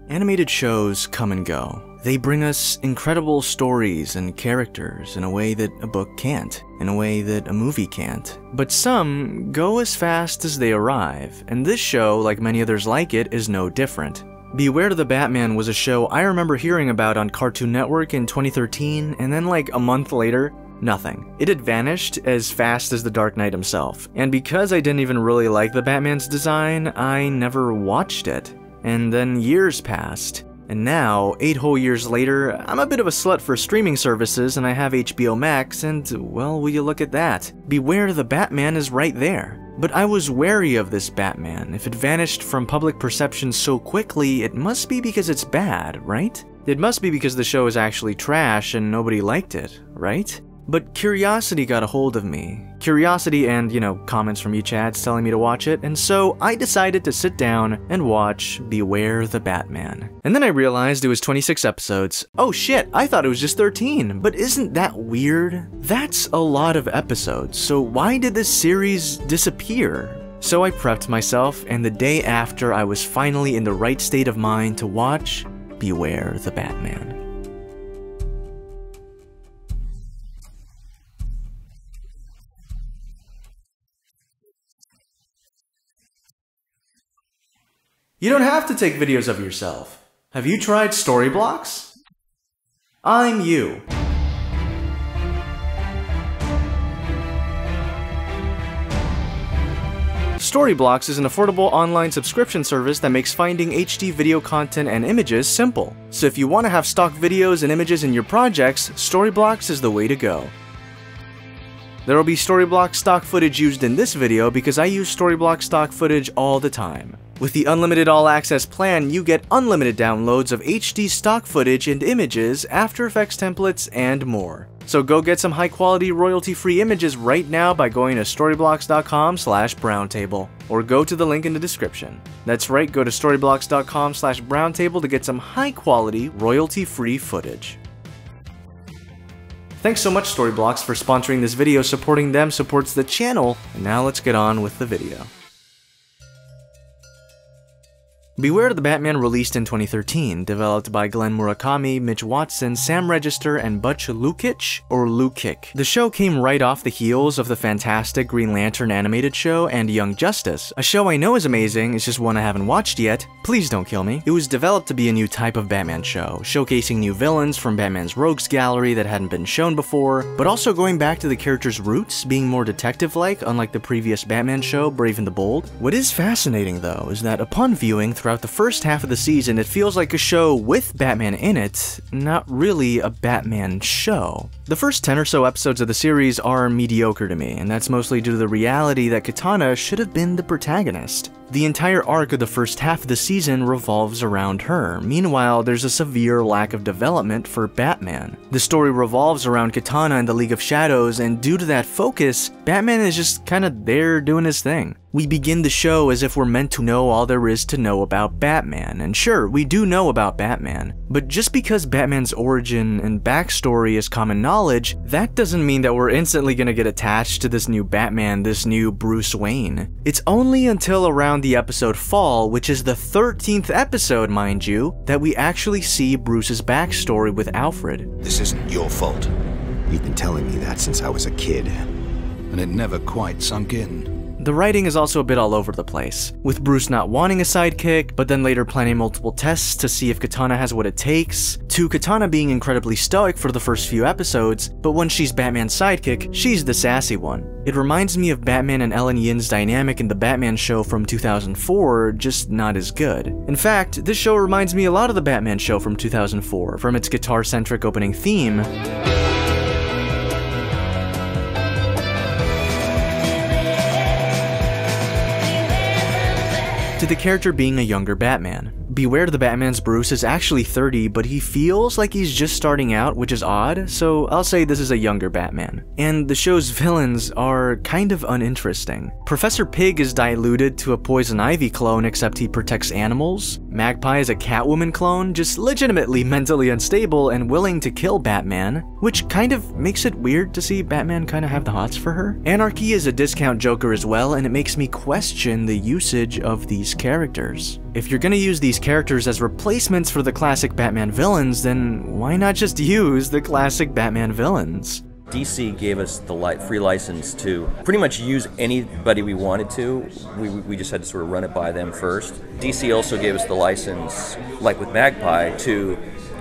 Animated shows come and go. They bring us incredible stories and characters in a way that a book can't, in a way that a movie can't. But some go as fast as they arrive, and this show, like many others like it, is no different. Beware the Batman was a show I remember hearing about on Cartoon Network in 2013, and then like a month later, nothing. It had vanished as fast as the Dark Knight himself, and because I didn't even really like the Batman's design, I never watched it. And then years passed. And now, 8 whole years later, I'm a bit of a slut for streaming services and I have HBO Max and, well, will you look at that? Beware the Batman is right there. But I was wary of this Batman. If it vanished from public perception so quickly, it must be because it's bad, right? It must be because the show is actually trash and nobody liked it, right? But curiosity got a hold of me. Curiosity and, comments from you chads telling me to watch it, and so I decided to sit down and watch Beware the Batman. And then I realized it was 26 episodes. Oh shit, I thought it was just 13, but isn't that weird? That's a lot of episodes, so why did this series disappear? So I prepped myself, and the day after I was finally in the right state of mind to watch Beware the Batman. You don't have to take videos of yourself. Have you tried Storyblocks? I'm you. Storyblocks is an affordable online subscription service that makes finding HD video content and images simple. So if you want to have stock videos and images in your projects, Storyblocks is the way to go. There will be Storyblocks stock footage used in this video because I use Storyblocks stock footage all the time. With the unlimited all-access plan, you get unlimited downloads of HD stock footage and images, After Effects templates, and more. So go get some high-quality, royalty-free images right now by going to storyblocks.com/browntable, or go to the link in the description. That's right, go to storyblocks.com/browntable to get some high-quality, royalty-free footage. Thanks so much Storyblocks for sponsoring this video. Supporting them supports the channel, and now let's get on with the video. Beware the Batman released in 2013, developed by Glenn Murakami, Mitch Watson, Sam Register, and Butch Lukic, or Lukic. The show came right off the heels of the fantastic Green Lantern animated show and Young Justice, a show I know is amazing, it's just one I haven't watched yet. Please don't kill me. It was developed to be a new type of Batman show, showcasing new villains from Batman's rogues gallery that hadn't been shown before, but also going back to the character's roots, being more detective-like, unlike the previous Batman show, Brave and the Bold. What is fascinating, though, is that upon viewing throughout the first half of the season, it feels like a show with Batman in it, not really a Batman show. The first 10 or so episodes of the series are mediocre to me, and that's mostly due to the reality that Katana should have been the protagonist. The entire arc of the first half of the season revolves around her. Meanwhile, there's a severe lack of development for Batman. The story revolves around Katana and the League of Shadows, and due to that focus, Batman is just kinda there doing his thing. We begin the show as if we're meant to know all there is to know about Batman, and sure, we do know about Batman, but just because Batman's origin and backstory is common knowledge, that doesn't mean that we're instantly gonna get attached to this new Batman, this new Bruce Wayne. It's only until around the episode Fall, which is the 13th episode, mind you, that we actually see Bruce's backstory with Alfred. This isn't your fault. You've been telling me that since I was a kid. And it never quite sunk in. The writing is also a bit all over the place, with Bruce not wanting a sidekick, but then later planning multiple tests to see if Katana has what it takes, to Katana being incredibly stoic for the first few episodes, but when she's Batman's sidekick, she's the sassy one. It reminds me of Batman and Ellen Yin's dynamic in the Batman show from 2004, just not as good. In fact, this show reminds me a lot of the Batman show from 2004, from its guitar-centric opening theme, to the character being a younger Batman. Beware the Batman's Bruce is actually 30, but he feels like he's just starting out, which is odd, so I'll say this is a younger Batman. And the show's villains are kind of uninteresting. Professor Pig is diluted to a Poison Ivy clone, except he protects animals. Magpie is a Catwoman clone, just legitimately mentally unstable and willing to kill Batman, which kind of makes it weird to see Batman kind of have the hots for her. Anarchy is a discount Joker as well, and it makes me question the usage of these characters. If you're gonna use these characters as replacements for the classic Batman villains, then why not just use the classic Batman villains? DC gave us the free license to pretty much use anybody we wanted to. We just had to sort of run it by them first. DC also gave us the license, like with Magpie, to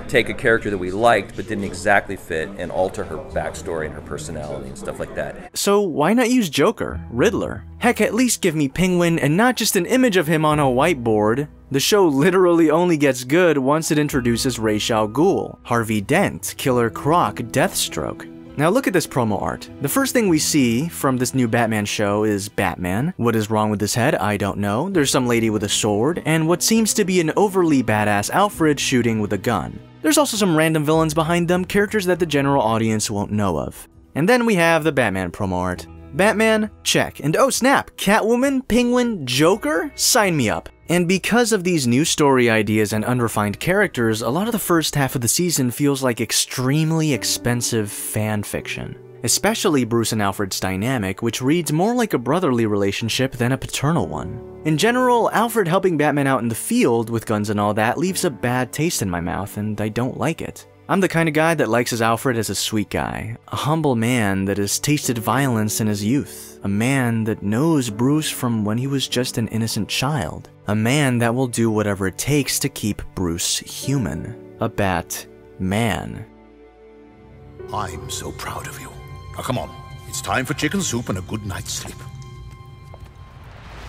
take a character that we liked but didn't exactly fit and alter her backstory and her personality and stuff like that. So why not use Joker, Riddler? Heck, at least give me Penguin and not just an image of him on a whiteboard. The show literally only gets good once it introduces Ra's al Ghul, Harvey Dent, Killer Croc, Deathstroke. Now look at this promo art. The first thing we see from this new Batman show is Batman. What is wrong with his head? I don't know. There's some lady with a sword, and what seems to be an overly badass Alfred shooting with a gun. There's also some random villains behind them, characters that the general audience won't know of. And then we have the Batman promo art. Batman? Check. And oh snap, Catwoman, Penguin, Joker? Sign me up. And because of these new story ideas and unrefined characters, a lot of the first half of the season feels like extremely expensive fan fiction. Especially Bruce and Alfred's dynamic, which reads more like a brotherly relationship than a paternal one. In general, Alfred helping Batman out in the field with guns and all that leaves a bad taste in my mouth, and I don't like it. I'm the kind of guy that likes his Alfred as a sweet guy, a humble man that has tasted violence in his youth, a man that knows Bruce from when he was just an innocent child, a man that will do whatever it takes to keep Bruce human, a Bat-man. I'm so proud of you. Now come on, it's time for chicken soup and a good night's sleep.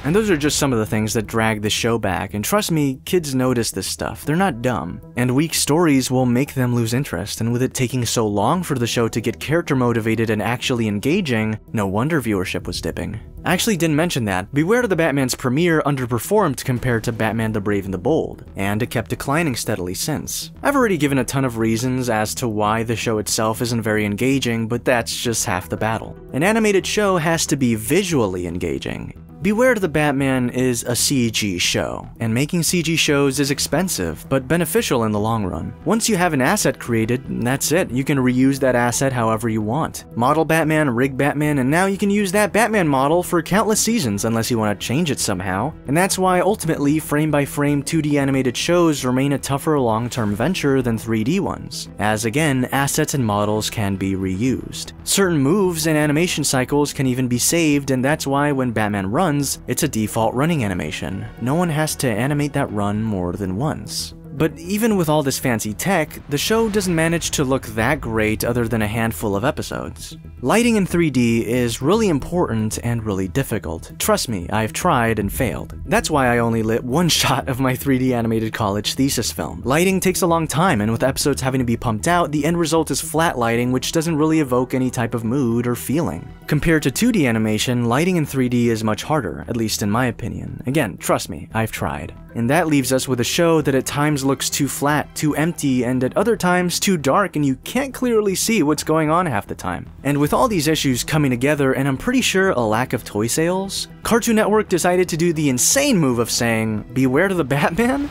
And those are just some of the things that drag the show back, and trust me, kids notice this stuff, they're not dumb. And weak stories will make them lose interest, and with it taking so long for the show to get character motivated and actually engaging, no wonder viewership was dipping. I actually didn't mention that. Beware the Batman's premiere underperformed compared to Batman the Brave and the Bold, and it kept declining steadily since. I've already given a ton of reasons as to why the show itself isn't very engaging, but that's just half the battle. An animated show has to be visually engaging. Beware the Batman is a CG show, and making CG shows is expensive, but beneficial in the long run. Once you have an asset created, that's it. You can reuse that asset however you want. Model Batman, rig Batman, and now you can use that Batman model for countless seasons unless you want to change it somehow. And that's why ultimately frame-by-frame 2D animated shows remain a tougher long-term venture than 3D ones, as again, assets and models can be reused. Certain moves and animation cycles can even be saved, and that's why when Batman runs, it's a default running animation. No one has to animate that run more than once. But even with all this fancy tech, the show doesn't manage to look that great other than a handful of episodes. Lighting in 3D is really important and really difficult. Trust me, I've tried and failed. That's why I only lit one shot of my 3D animated college thesis film. Lighting takes a long time, and with episodes having to be pumped out, the end result is flat lighting, which doesn't really evoke any type of mood or feeling. Compared to 2D animation, lighting in 3D is much harder, at least in my opinion. Again, trust me, I've tried. And that leaves us with a show that at times looks too flat, too empty, and at other times too dark, and you can't clearly see what's going on half the time. And with all these issues coming together, and I'm pretty sure a lack of toy sales, Cartoon Network decided to do the insane move of saying, beware the Batman?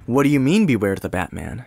What do you mean beware the Batman?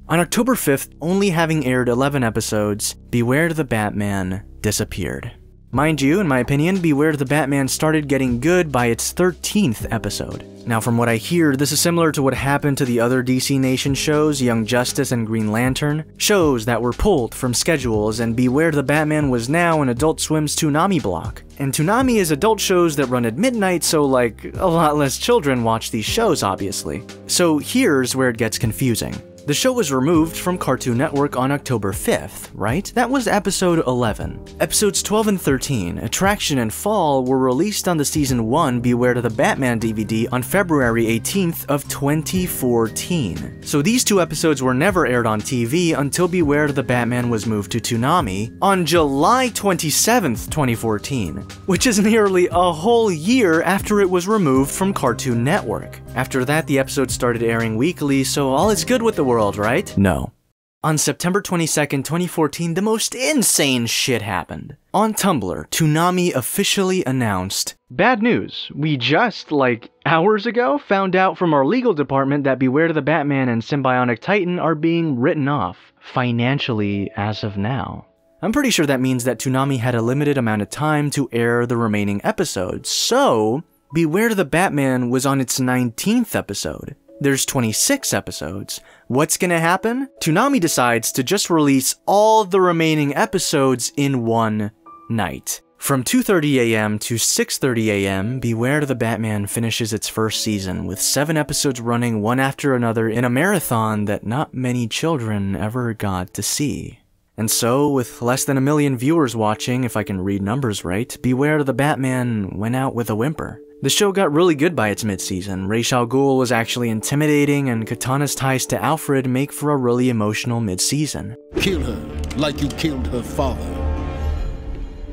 On October 5th, only having aired 11 episodes, Beware the Batman disappeared. Mind you, in my opinion, Beware the Batman started getting good by its 13th episode. Now from what I hear, this is similar to what happened to the other DC Nation shows, Young Justice and Green Lantern, shows that were pulled from schedules, and Beware the Batman was now in Adult Swim's Toonami block. And Toonami is adult shows that run at midnight, so like, a lot less children watch these shows obviously. So here's where it gets confusing. The show was removed from Cartoon Network on October 5th, right? That was episode 11. Episodes 12 and 13, Attraction and Fall, were released on the Season 1 Beware the Batman DVD on February 18th of 2014. So these two episodes were never aired on TV until Beware the Batman was moved to Toonami on July 27th, 2014, which is nearly a whole year after it was removed from Cartoon Network. After that, the episodes started airing weekly, so all is good with the world, right? No. On September 22nd, 2014, the most insane shit happened. On Tumblr, Toonami officially announced, "Bad news. We just, hours ago, found out from our legal department that Beware the Batman and Symbionic Titan are being written off, financially as of now." I'm pretty sure that means that Toonami had a limited amount of time to air the remaining episodes, so Beware the Batman was on its 19th episode. There's 26 episodes. What's gonna happen? Toonami decides to just release all the remaining episodes in one night. From 2:30 a.m. to 6:30 a.m., Beware the Batman finishes its first season, with 7 episodes running one after another in a marathon that not many children ever got to see. And so, with less than 1 million viewers watching, if I can read numbers right, Beware the Batman went out with a whimper. The show got really good by its mid-season. Ra's al Ghul was actually intimidating, and Katana's ties to Alfred make for a really emotional mid-season. Kill her like you killed her father.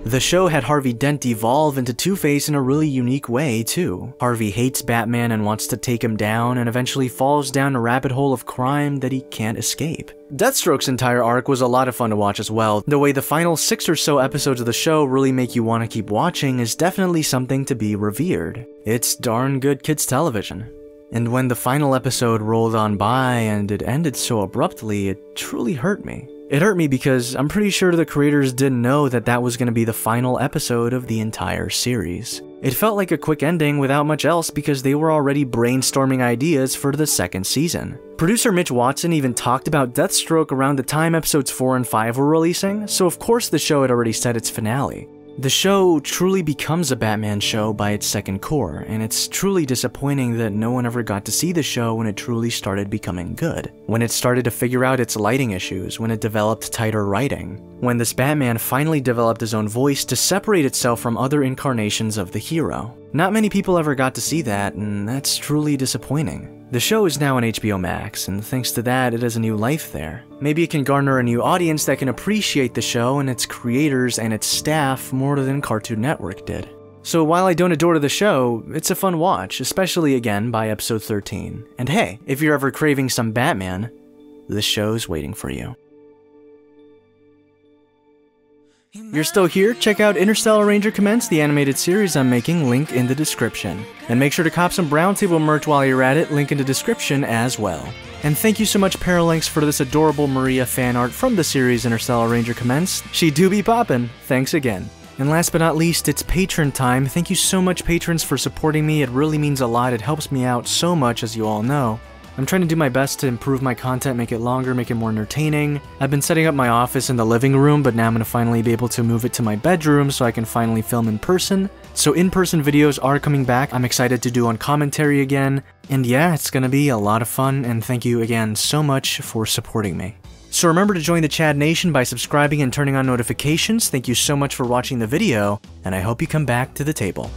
The show had Harvey Dent evolve into Two-Face in a really unique way, too. Harvey hates Batman and wants to take him down, and eventually falls down a rabbit hole of crime that he can't escape. Deathstroke's entire arc was a lot of fun to watch as well. The way the final 6 or so episodes of the show really make you want to keep watching is definitely something to be revered. It's darn good kids television. And when the final episode rolled on by and it ended so abruptly, it truly hurt me. It hurt me because I'm pretty sure the creators didn't know that that was going to be the final episode of the entire series. It felt like a quick ending without much else because they were already brainstorming ideas for the second season. Producer Mitch Watson even talked about Deathstroke around the time episodes 4 and 5 were releasing, so of course the show had already set its finale. The show truly becomes a Batman show by its second core, and it's truly disappointing that no one ever got to see the show when it truly started becoming good. When it started to figure out its lighting issues, when it developed tighter writing, when this Batman finally developed his own voice to separate itself from other incarnations of the hero. Not many people ever got to see that, and that's truly disappointing. The show is now on HBO Max, and thanks to that, it has a new life there. Maybe it can garner a new audience that can appreciate the show and its creators and its staff more than Cartoon Network did. So while I don't adore the show, it's a fun watch, especially again by episode 13. And hey, if you're ever craving some Batman, this show's waiting for you. You're still here? Check out Interstellar Ranger Commence, the animated series I'm making, link in the description. And make sure to cop some Browntable merch while you're at it, link in the description as well. And thank you so much Paralinks for this adorable Maria fan art from the series Interstellar Ranger Commence. She do be poppin', thanks again. And last but not least, it's patron time. Thank you so much patrons for supporting me, it really means a lot, it helps me out so much as you all know. I'm trying to do my best to improve my content, make it longer, make it more entertaining. I've been setting up my office in the living room, but now I'm gonna finally be able to move it to my bedroom so I can finally film in person. So in-person videos are coming back. I'm excited to do on commentary again. And yeah, it's gonna be a lot of fun, and thank you again so much for supporting me. So remember to join the Chad Nation by subscribing and turning on notifications. Thank you so much for watching the video, and I hope you come back to the table.